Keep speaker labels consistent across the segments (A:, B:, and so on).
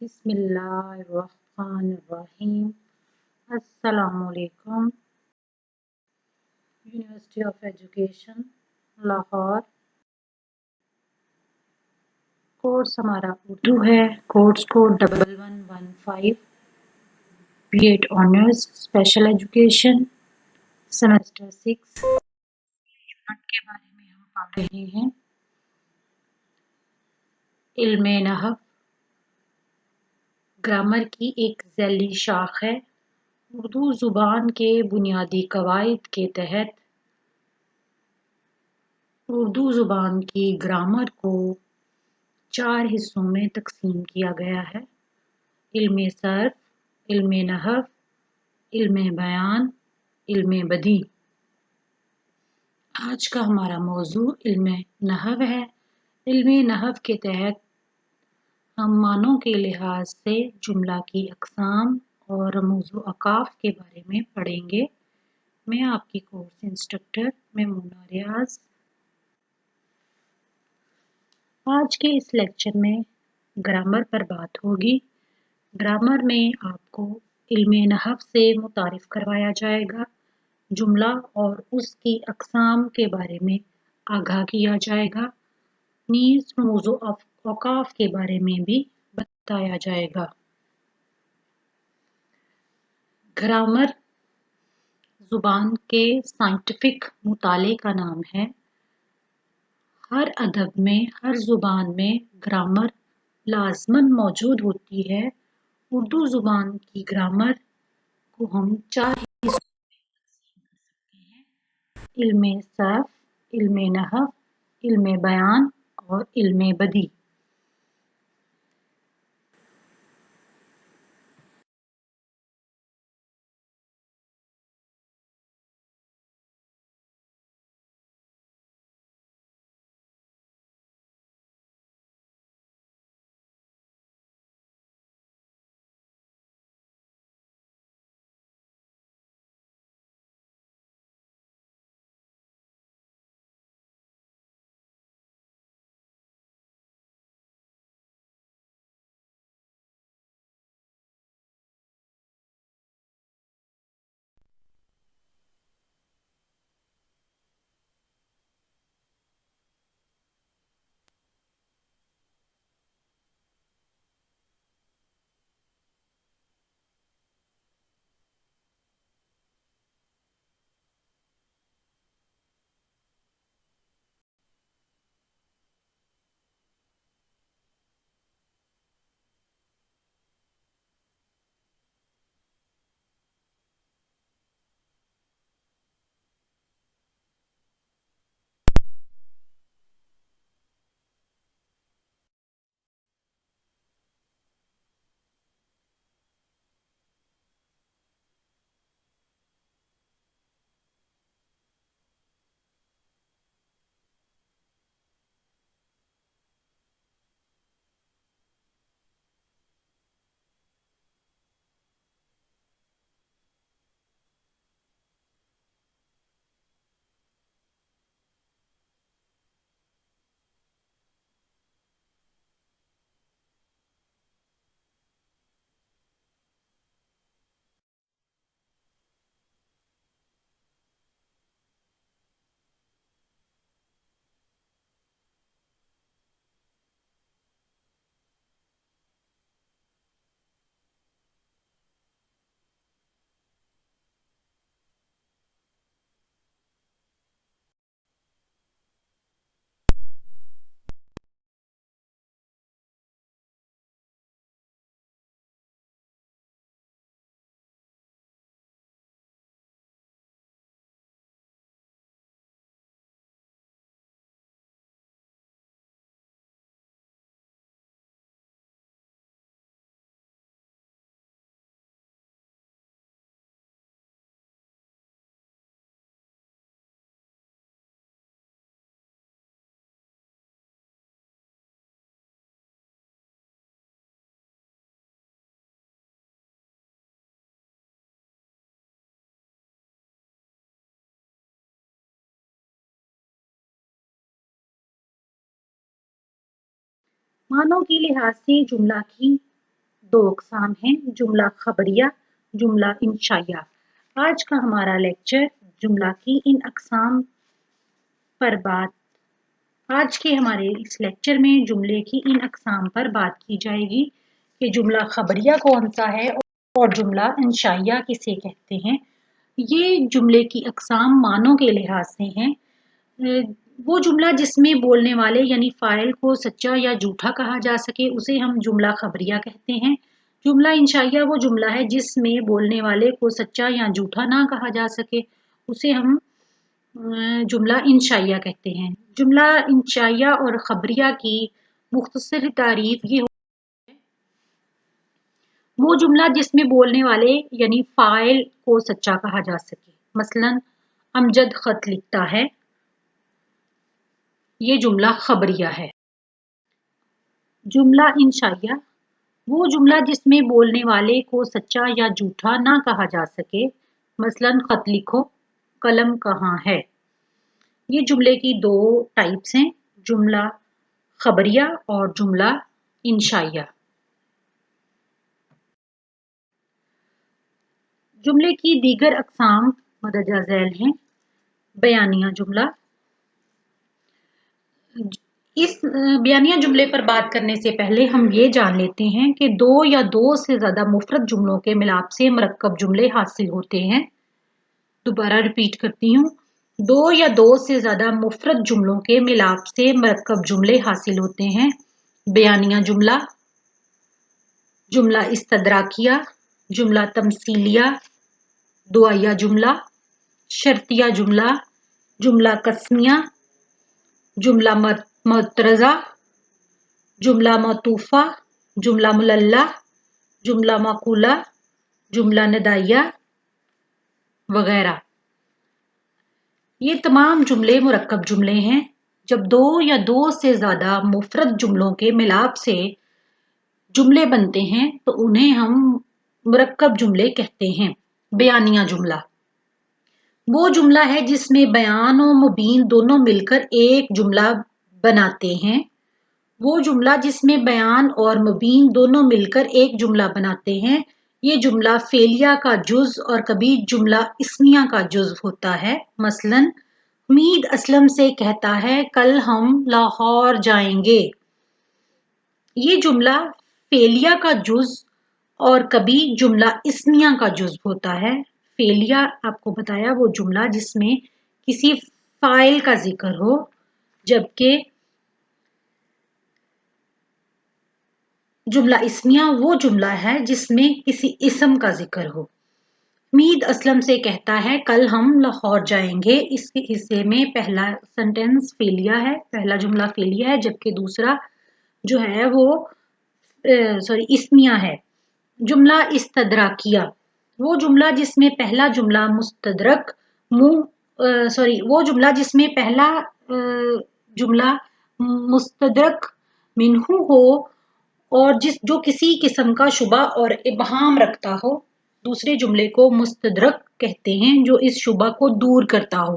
A: بسم اللہ الرحمن الرحیم۔ السلام علیکم۔ University of education Lahore, course ہمارا اردو ہے۔ Course code 1115، B Ed honours special education, semester 6 کے بارے میں ہم پڑھ رہے ہیں۔ علم نحو گرامر کی ایک ذیلی شاخ ہے۔ اردو زبان کے بنیادی قواعد کے تحت اردو زبان کی گرامر کو 4 حصوں میں تقسیم کیا گیا ہے: علم صرف، علم نحو، علم بیان، علم بدیع۔ آج کا ہمارا موضوع علم نحو ہے۔ علم نحو کے تحت ہم معنوں کے لحاظ سے جملہ کی اقسام اور رموز و اوقاف کے بارے میں پڑھیں گے۔ میں آپ کی کورس انسٹرکٹر میمونہ ریاض۔ آج کے اس لیکچر میں گرامر پر بات ہوگی۔ گرامر میں آپ کو علم نحو سے متعارف کروایا جائے گا، جملہ اور اس کی اقسام کے بارے میں آگاہ کیا جائے گا، نیز رموز و اوقاف کے بارے میں بھی بتایا جائے گا۔ گرامر زبان کے سائنٹیفک مطالعے کا نام ہے۔ ہر ادب میں، ہر زبان میں گرامر لازماً موجود ہوتی ہے۔ اردو زبان کی گرامر کو ہم 4 حصوں میں تقسیم کر سکتے ہیں: علم صرف، علم نحو، علم بیان اور علم بدیع۔ معنوں کے لحاظ سے جملہ کی दो अक़साम हैं, जुमला खबरिया, जुमला इंशाइया। आज का हमारा लेक्चर जुमला की इन अक़साम पर बात आज के हमारे इस लेक्चर में जुमले की इन अक़साम पर बात की जाएगी कि जुमला खबरिया कौन सा है और जुमला इंशाइया किसे कहते हैं। ये जुमले की अक़साम मानों के लिहाज से हैं। वो जुमला जिसमें बोलने वाले यानी फ़ाइल को सच्चा या झूठा कहा जा सके उसे हम जुमला खबरिया कहते हैं। जुमला इंशाइया वो जुमला है जिसमें बोलने वाले को सच्चा या झूठा ना कहा जा सके, उसे हम जुमला इंशाइया कहते हैं। जुमला इंशाइया और खबरिया की मुख्तसर तारीफ ये वो जुमला जिसमें बोलने वाले यानी फ़ाइल को सच्चा कहा जा सके। मसलन अमजद खत लिखता है, ये जुमला खबरिया है। जुमला इंशाइया वो जुमला जिसमें बोलने वाले को सच्चा या झूठा ना कहा जा सके। मसलन खत लिखो, कलम कहाँ है। ये जुमले की दो टाइप्स हैं, जुमला खबरिया और जुमला इंशाइया। जुमले की दीगर अक़साम मदरजा झैल हैं। बयानिया जुमला। इस बयानिया जुमले पर बात करने से पहले हम ये जान लेते हैं कि दो या दो से ज़्यादा मुफरद जुमलों के मिलाप से मरक्कब जुमले हासिल होते हैं। दोबारा रिपीट करती हूँ, दो या दो से ज़्यादा मुफरद जुमलों के मिलाप से मरक्कब जुमले हासिल होते हैं। बयानिया जुमला, जुमला इस्तदराकिया, जुमला तमसीलिया, दुआया जुमला, शर्तिया जुमला, जुमला कस्मिया, जुमला मुतरज़ा, जुमला मतूफ़ा, जुमला मुलल्ला, जुमला माकूला, जुमला नदाइया वगैरह। ये तमाम जुमले मुरक्कब जुमले हैं। जब दो या दो से ज़्यादा मुफरद जुमलों के मिलाप से जुमले बनते हैं तो उन्हें हम मुरक्कब जुमले कहते हैं। बयानिया जुमला वो जुमला है जिसमें बयान और मुबीन दोनों मिलकर एक जुमला बनाते हैं। वो जुमला जिसमें बयान और मुबीन दोनों मिलकर एक जुमला बनाते हैं। ये जुमला फेलिया का जुज़ और कभी जुमला इस्मिया का जुज़ होता है। मसलन हमीद असलम से कहता है कल हम लाहौर जाएंगे। ये जुमला फेलिया का जुज़ और कभी जुमला इस्मिया का जुज़ होता है। फेलिया आपको बताया वो जुमला जिसमें किसी फ़ाइल का जिक्र हो, जबकि जुमला इस्मिया वो जुमला है जिसमें किसी इसम का जिक्र हो। हमीद असलम से कहता है कल हम लाहौर जाएंगे। इसके हिस्से में पहला सेंटेंस फेलिया है, पहला जुमला फेलिया है, जबकि दूसरा जो है वो इस्मिया है। जुमला इस्तदराकिया वो जुमला जिसमें पहला जुमला मुस्तदरक वो जुमला जिसमें पहला जुमला मुस्तदरक मिन्हू हो और जो किसी किस्म का शुबा और इबहाम रखता हो। दूसरे जुमले को मुस्तदरक कहते हैं जो इस शुबा को दूर करता हो।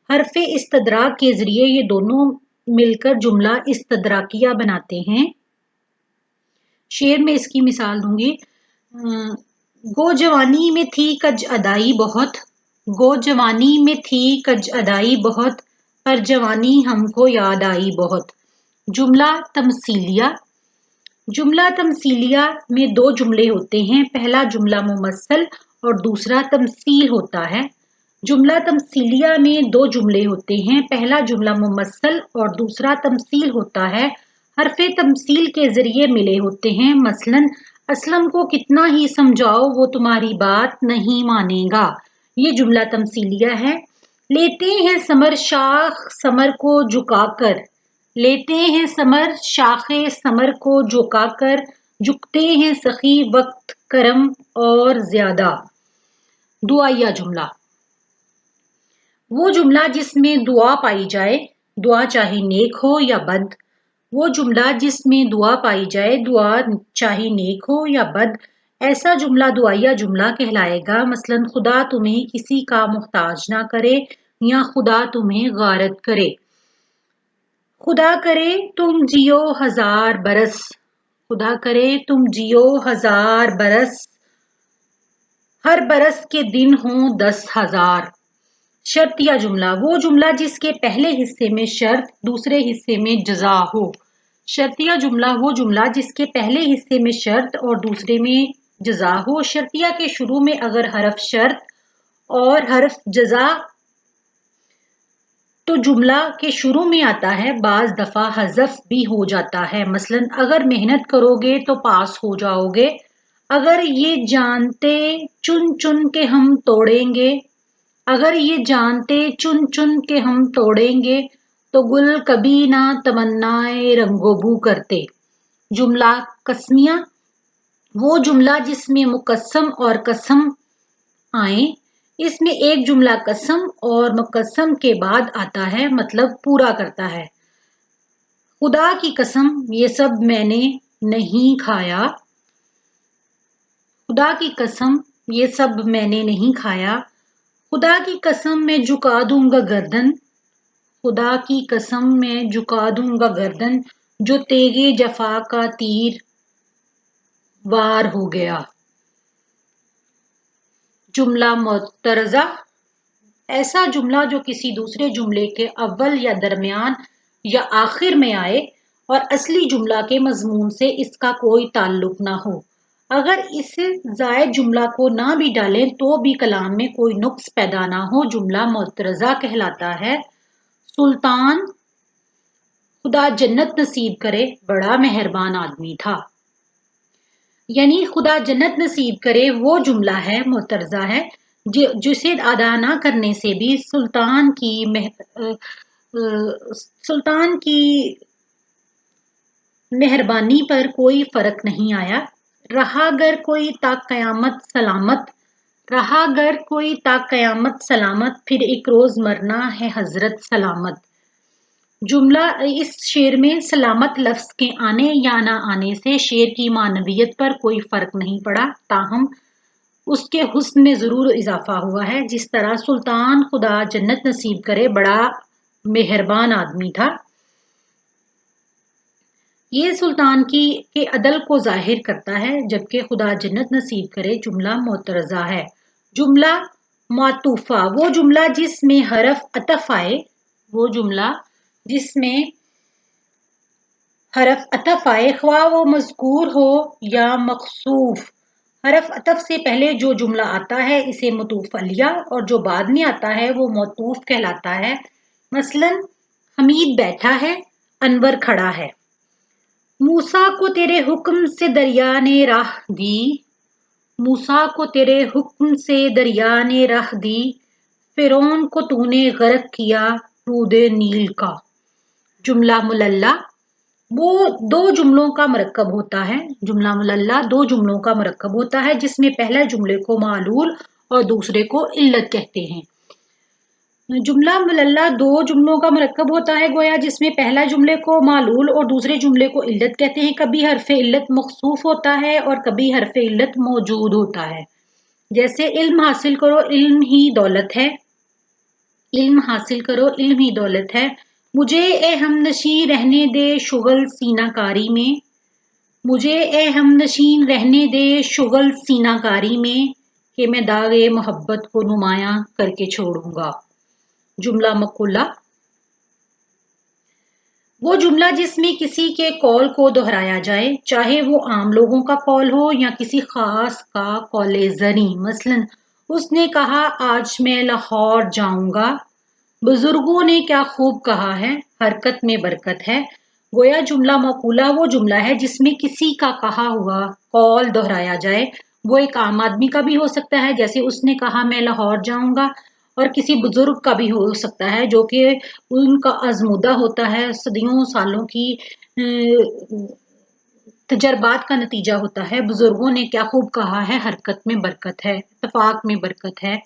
A: हरफे इस्तदराक के जरिए ये दोनों मिलकर जुमला इस्तदराकिया बनाते हैं। शेर में इसकी मिसाल दूंगी। गो जवानी में थी कज अदाई बहुत, गो जवानी में थी कज अदाई बहुत, पर जवानी हमको याद आई बहुत। जुमला तमसीलिया। जुमला तमसीलिया में दो जुमले होते हैं, पहला जुमला मुमस्सल और दूसरा तमसील होता है। जुमला तमसीलिया में दो जुमले होते हैं, पहला जुमला मुमस्सल और दूसरा तमसील होता है। हरफे तमसील के जरिए मिले होते हैं। मसलन असलम को कितना ही समझाओ वो तुम्हारी बात नहीं मानेगा। ये जुमला तमसीलिया है। लेते हैं समर शाख समर को झुकाकर, लेते हैं समर शाखे समर को झुकाकर, झुकते हैं सखी वक्त करम और ज्यादा। दुआया जुमला वो जुमला जिसमें दुआ पाई जाए, दुआ चाहे नेक हो या बद। वो जुमला जिसमें दुआ पाई जाए, दुआ चाहे नेक हो या बद, ऐसा जुमला दुआया जुमला कहलाएगा। मसलन खुदा तुम्हें किसी का मुहताज ना करे या खुदा तुम्हें गारत करे। खुदा करे तुम जियो हजार बरस, खुदा करे तुम जियो 1000 बरस, हर बरस के दिन हों 10,000। शर्तिया जुमला, वो जुमला जिसके पहले हिस्से में शर्त, दूसरे हिस्से में जजा हो। शर्तिया जुमला वो जुमला जिसके पहले हिस्से में शर्त और दूसरे में जजा हो। शर्तिया के शुरू में अगर हरफ शर्त और हरफ जजा तो जुमला के शुरू में आता है, बाज दफा हज़फ भी हो जाता है। मसलन अगर मेहनत करोगे तो पास हो जाओगे, अगर ये जानते चुन चुन के हम तोड़ेंगे, अगर ये जानते चुन चुन के हम तोड़ेंगे तो गुल कभी ना तमन्नाए रंगोबू करते। जुमला कस्मिया, वो जुमला जिसमें मुकस्सम और कसम आए। इसमें एक जुमला कसम और मुकस्सम के बाद आता है, मतलब पूरा करता है। खुदा की कसम ये सब मैंने नहीं खाया, खुदा की कसम ये सब मैंने नहीं खाया। खुदा की कसम मैं झुका दूंगा गर्दन, खुदा की कसम मैं झुका दूंगा गर्दन, जो तेगे जफा का तीर वार हो गया। जुमला मुतरज़ा, ऐसा जुमला जो किसी दूसरे जुमले के अव्वल या दरमियान या आखिर में आए और असली जुमला के मजमून से इसका कोई ताल्लुक ना हो। अगर इस जायद जुमला को ना भी डालें तो भी कलाम में कोई नुक्स पैदा ना हो, जुमला मुतरज़ा कहलाता है। सुल्तान खुदा जन्नत नसीब करे बड़ा मेहरबान आदमी था, यानी खुदा जन्नत नसीब करे वो जुमला है, मुतरज़ा है, जिसे अदा ना करने से भी सुल्तान की मेहरबानी पर कोई फर्क नहीं आया। रहा अगर कोई ता कयामत सलामत, रहा अगर कोई ता कयामत सलामत, फिर एक रोज मरना है हजरत सलामत। जुमला, इस शेर में सलामत लफ्ज के आने या ना आने से शेर की मानवियत पर कोई फर्क नहीं पड़ा, ताहम उसके हुस्न में जरूर इजाफा हुआ है। जिस तरह सुल्तान खुदा जन्नत नसीब करे बड़ा मेहरबान आदमी था, ये सुल्तान की के अदल को जाहिर करता है, जबकि खुदा जन्नत नसीब करे जुमला मुतरज़ा है। जुमला मातूफा, वो जुमला जिसमें हरफ अतफ आए, वो जुमला जिसमें हरफ अतफ आए, ख्वाह वो मज़कूर हो या मखसूफ। हरफ अतफ से पहले जो जुमला आता है इसे मतूफ अलिया, और जो बाद में आता है वो मौतूफ कहलाता है। मसलन हमीद बैठा है, अनवर खड़ा है। मूसा को तेरे हुक्म से दरिया ने राह दी, मूसा को तेरे हुक्म से दरिया ने राह दी, फिरौन को तूने गर्क किया रूदे नील का। जुमला मुलल्ला, वो दो जुमलों का मरकब होता है। जुमला मुलल्ला दो जुमलों का मरकब होता है, जिसमें पहला जुमले को मालूल और दूसरे को इल्लत कहते हैं। जुमला मुलल्ला दो जुमलों का मरकब होता है, गोया जिसमें पहला जुमले को मालूल और दूसरे जुमले को इल्लत कहते हैं। कभी हरफ इल्लत मखसूफ होता है और कभी हरफ इल्लत मौजूद होता है। जैसे इल्म हासिल करो इल्म ही दौलत है, इल्म हासिल करो इल्म ही दौलत है। मुझे ए हमनशी रहने दे शुगल सीनाकारी में, मुझे ए हमनशीन रहने दे शुगल सीनाकारी में, कि मैं दागे मोहब्बत को नुमाया करके छोड़ूंगा। जुमला मकुला, वो जुमला जिसमें किसी के कौल को दोहराया जाए, चाहे वो आम लोगों का कौल हो या किसी खास का कौले जनी। मसलन उसने कहा आज मैं लाहौर जाऊंगा, बुजुर्गों ने क्या खूब कहा है, हरकत में बरकत है। गोया जुमला मकुला वो जुमला है जिसमें किसी का कहा हुआ कौल दोहराया जाए। वो एक आम आदमी का भी हो सकता है, जैसे उसने कहा मैं लाहौर जाऊंगा, और किसी बुजुर्ग का भी हो सकता है जो कि उनका आजमूदा होता है, सदियों सालों की तजर्बात का नतीजा होता है। बुजुर्गों ने क्या खूब कहा है, हरकत में बरकत है, इत्तेफाक में बरकत है,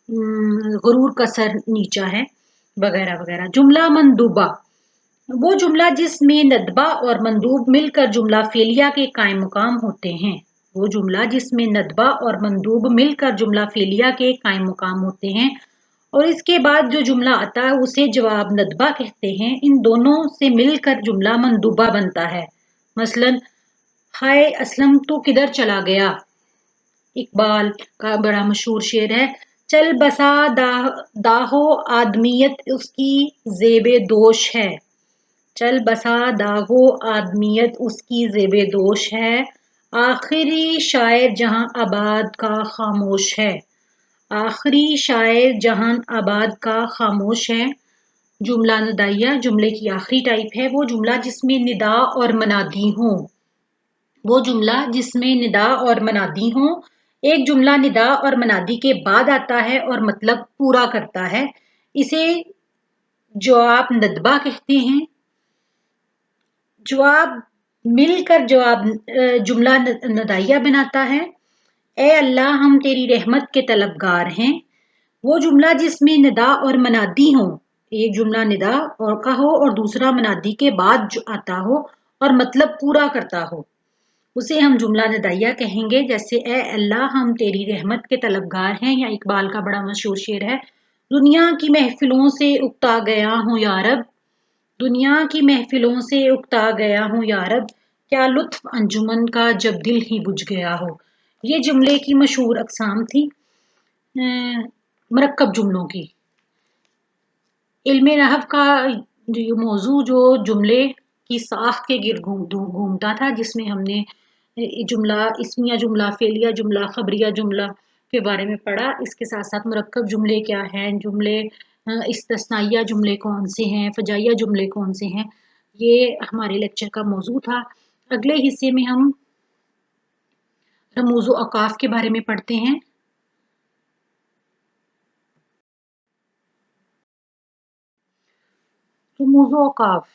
A: गुरूर का सर नीचा है, वगैरह वगैरह। जुमला मंदूबा, वो जुमला जिसमें नदबा और मंदूब मिलकर जुमला फेलिया के कायम मुकाम होते हैं। वो जुमला जिसमें नदबा और मंदूब मिलकर जुमला फेलिया के कायम मुकाम होते हैं, और इसके बाद जो जुमला आता है उसे जवाब नदबा कहते हैं। इन दोनों से मिलकर जुमला मंदूबा बनता है। मसलन हाय असलम तू किधर चला गया। इकबाल का बड़ा मशहूर शेर है। चल बसा दाहो आदमियत उसकी जेबे दोष है। चल बसा दाहो आदमियत उसकी जेबे दोष है। आखिरी शायर जहां आबाद का खामोश है। आखिरी शायर जहां आबाद का खामोश है। जुमला नदाइया जुमले की आखिरी टाइप है वो जुमला जिसमें निदा और मनादी हो। वो जुमला जिसमें निदा और मनादी हो। एक जुमला निदा और मनादी के बाद आता है और मतलब पूरा करता है। इसे जवाब नदबा कहते हैं। जवाब मिलकर जवाब जुमला नदाइया बनाता है। ए अल्लाह हम तेरी रहमत के तलबगार हैं। वो जुमला जिसमें निदा और मनादी हो। एक जुमला निदा और का हो और दूसरा मनादी के बाद जो आता हो और मतलब पूरा करता हो उसे हम जुमला नदाइया कहेंगे। जैसे ए अल्लाह हम तेरी रहमत के तलबगार हैं, या इकबाल का बड़ा मशहूर शेर है, दुनिया की महफिलों से उकता गया हूँ यारब। दुनिया की महफिलों से उकता गया हूँ यारब। क्या लुत्फ अंजुमन का जब दिल ही बुझ गया हो। ये जुमले की मशहूर अकसाम थी मरक्कब जुमलों की। इल्मे नहव का जो मौजू जो जुमले की साख के गिर्द घूमता था, जिसमें हमने जुमला इस्मिया जुमला फेलिया जुमला खबरिया जुमला के बारे में पढ़ा। इसके साथ साथ मरक्कब जुमले क्या हैं, जुमले इस्तिस्नाइया जुमले कौन से हैं, फजाइया जुमले कौन से हैं, ये हमारे लेक्चर का मौजू था। अगले हिस्से में हम रमूज़ व औक़ाफ़ के बारे में पढ़ते हैं। रमूज़ व औक़ाफ़।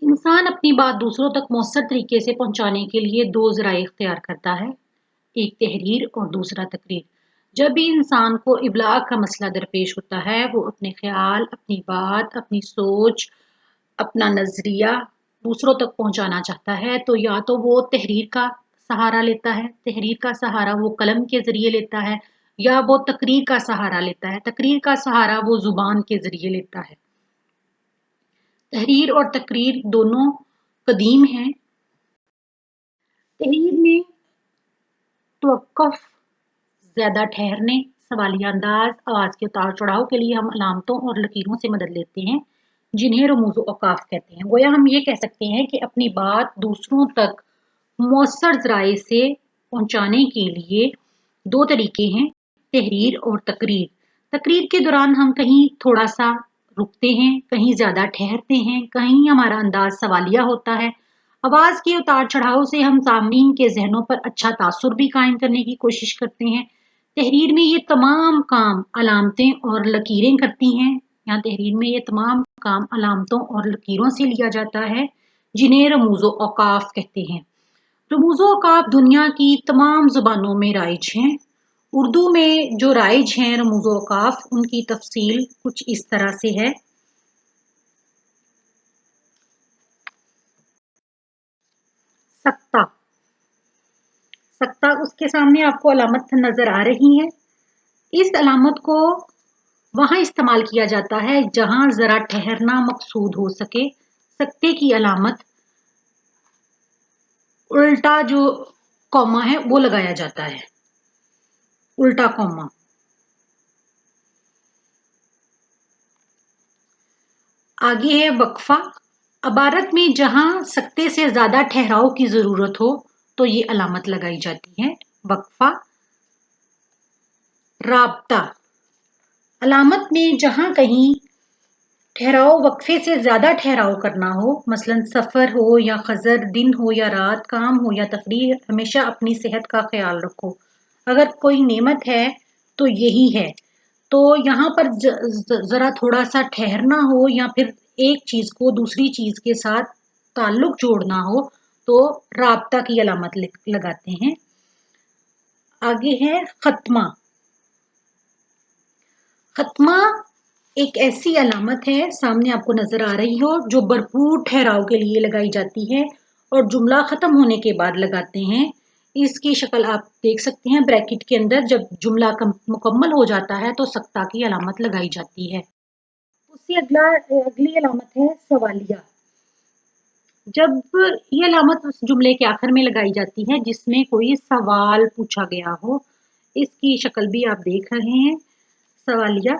A: इंसान अपनी बात दूसरों तक मौसर तरीके से पहुंचाने के लिए दो ज़राए इख्तियार करता है, एक तहरीर और दूसरा तकरीर। जब भी इंसान को इबलाग का मसला दरपेश होता है, वो अपने ख्याल, अपनी बात, अपनी सोच, अपना नज़रिया दूसरों तक पहुंचाना चाहता है, तो या तो वो तहरीर का सहारा लेता है, तहरीर का सहारा वो कलम के ज़रिए लेता है, या वो तकरीर का सहारा लेता है, तकरीर का सहारा वो ज़ुबान के ज़रिए लेता है। तहरीर और तकरीर दोनों कदीम हैं। तहरीर में तवक्कुफ, ज़्यादा ठहरने, सवालिया अंदाज, आवाज़ के उतार चढ़ाव के लिए हम अलामतों और लकीरों से मदद लेते हैं, जिन्हें रमूज़ औक़ाफ़ कहते हैं। गोया हम ये कह सकते हैं कि अपनी बात दूसरों तक मौसर ज़राए से पहुंचाने के लिए दो तरीके हैं, तहरीर और तकरीर। तकरीर के दौरान हम कहीं थोड़ा सा रुकते हैं, कहीं ज़्यादा ठहरते हैं, कहीं हमारा अंदाज सवालिया होता है। आवाज़ के उतार चढ़ाव से हम सामईन के जहनों पर अच्छा तासुर भी कायम करने की कोशिश करते हैं। तहरीर में ये तमाम काम अलामतें और लकीरें करती हैं। यहाँ तहरीर में ये तमाम काम अलामतों और लकीरों से लिया जाता है, जिन्हें रमूज़ औक़ाफ़ कहते हैं। रमूज़ औक़ाफ़ दुनिया की तमाम ज़ुबानों में राइज हैं। उर्दू में जो राइज हैं रमूज़ औक़ाफ़, उनकी तफसील कुछ इस तरह से है। सक्ता, सक्ता उसके सामने आपको अलामत नजर आ रही है। इस अलामत को वहां इस्तेमाल किया जाता है जहां जरा ठहरना मकसूद हो सके। सक्ते की अलामत उल्टा जो कॉमा है वो लगाया जाता है, उल्टा कॉमा। आगे है वक्फा। इबारत में जहां सक्ते से ज्यादा ठहराव की जरूरत हो तो ये अलामत लगाई जाती है, वक्फा। राब्ता, अलामत में जहां कहीं ठहराव वक्फे से ज्यादा ठहराव करना हो, मसलन सफर हो या खजर, दिन हो या रात, काम हो या तफरीह, हमेशा अपनी सेहत का ख्याल रखो। अगर कोई नेमत है तो यही है। तो यहाँ पर जरा थोड़ा सा ठहरना हो या फिर एक चीज को दूसरी चीज के साथ ताल्लुक जोड़ना हो तो राब्ता की अलामत लगाते हैं। आगे है खत्मा। खत्मा एक ऐसी अलामत है, सामने आपको नजर आ रही हो, जो भरपूर ठहराव के लिए लगाई जाती है और जुमला खत्म होने के बाद लगाते हैं। इसकी शक्ल आप देख सकते हैं ब्रैकेट के अंदर। जब जुमला मुकम्मल हो जाता है तो सक्ता की अलामत लगाई जाती है। उससे अगली अलामत है सवालिया। जब ये अलामत उस जुमले के आखिर में लगाई जाती है जिसमें कोई सवाल पूछा गया हो। इसकी शक्ल भी आप देख रहे हैं, सवालिया।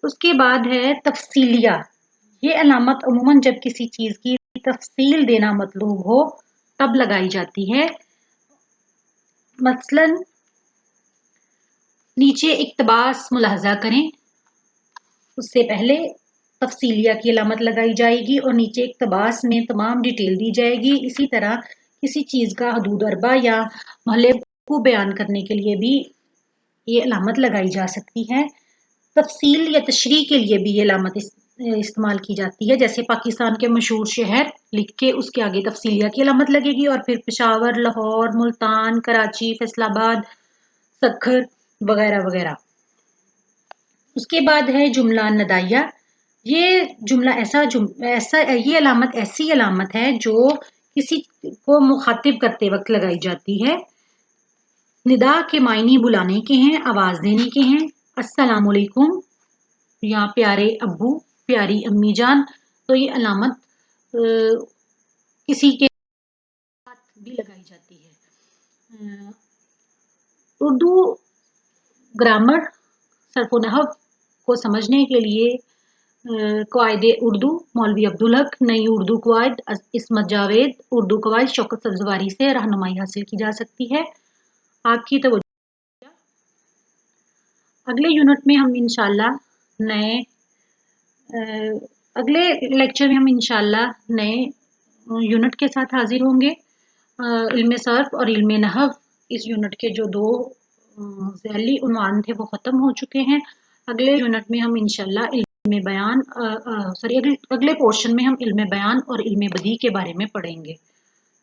A: उसके बाद है तफसीलिया। ये अलामत अमूमन जब किसी चीज़ की तफसील देना मतलूब हो तब लगाई जाती है। मसलन नीचे इक्तबास मुलाहजा करें, उससे पहले तफसीलिया की अलामत लगाई जाएगी और नीचे इक्तबास में तमाम डिटेल दी जाएगी। इसी तरह किसी चीज़ का हदूद अरबा या महल्ले को बयान करने के लिए भी ये अलामत लगाई जा सकती है। तफसील या तशरीह के लिए भी ये अलामत इस्तेमाल की जाती है। जैसे पाकिस्तान के मशहूर शहर लिख के उसके आगे तफसीलिया की अलामत लगेगी और फिर पेशावर, लाहौर, मुल्तान, कराची, फैसलाबाद, सखर वगैरह वगैरह। उसके बाद है जुमला नदाइया। ये जुमला ये अलामत ऐसी अलामत है जो किसी को मुखातिब करते वक्त लगाई जाती है। निदा के मायने बुलाने के हैं, आवाज़ देने के हैं। अस्सलामुअलैकुम या प्यारे अब्बू, प्यारी अम्मी जान। तो ये अलामत किसी के साथ भी लगाई जाती है। उर्दू ग्रामर सर्फ नहव को समझने के लिए क़वाइद उर्दू मौलवी अब्दुल हक, नई उर्दू क़वाइद इस्मत जावेद, उर्दू क़वाइद शौकत सब्ज़वारी से रहनुमाई हासिल की जा सकती है। आपकी तवज्जो। अगले यूनिट में हम इंशाल्लाह नए अगले लेक्चर में हम इंशाल्लाह नए यूनिट के साथ हाजिर होंगे। इल्म सर्फ और इल्म नहव, इस यूनिट के जो दो ज़ैली उन्वान थे वो ख़त्म हो चुके हैं। अगले यूनिट में हम इंशाल्लाह इल्म बयान अगले पोर्शन में हम इल्म बयान और इल्म बदी के बारे में पढ़ेंगे।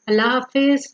A: अल्लाह हाफिज़।